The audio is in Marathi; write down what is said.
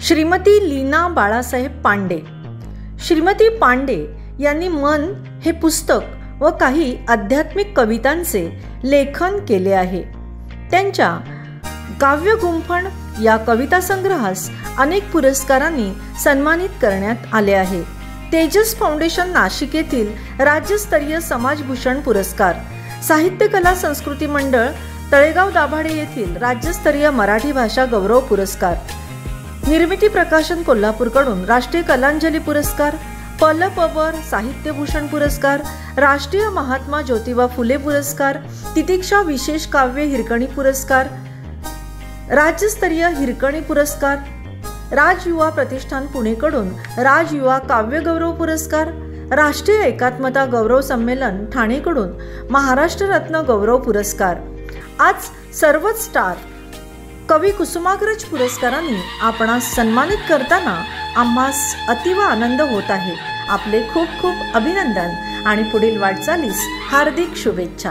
श्रीमती लीना बाळासाहेब पांडे। श्रीमती पांडे यांनी मन हे पुस्तक व काही आध्यात्मिक कवितांचे लेखन केले आहे। त्यांच्या काव्य गुंफण या कविता संग्रहास अनेक पुरस्कारांनी सन्मानित करण्यात आले आहे। तेजस फाउंडेशन नाशिक येथील राज्यस्तरीय समाजभूषण पुरस्कार, साहित्य कला संस्कृती मंडळ तळेगाव दाभाडे येथील राज्यस्तरीय मराठी भाषा गौरव पुरस्कार, निर्मिती प्रकाशन कोल्हापूरकडून राष्ट्रीय कलांजली पुरस्कार, पल-प-वर साहित्यभूषण पुरस्कार, राष्ट्रीय महात्मा ज्योतिबा फुले पुरस्कार, तितिक्षा विशेष काव्य हिरकणी पुरस्कार, राज्यस्तरीय हिरकणी पुरस्कार, राजयुवा प्रतिष्ठान पुणेकडून राजयुवा काव्य गौरव पुरस्कार, राष्ट्रीय एकात्मता गौरव संमेलन ठाणेकडून महाराष्ट्र रत्न गौरव पुरस्कार। आज सर्वच स्टार कवी कुसुमाग्रज पुरस्कारांनी आपणास सन्मानित करताना आम्हास अतिव आनंद होत आहे। आपले खूप खूप अभिनंदन आणि पुढील वाटचालीस हार्दिक शुभेच्छा।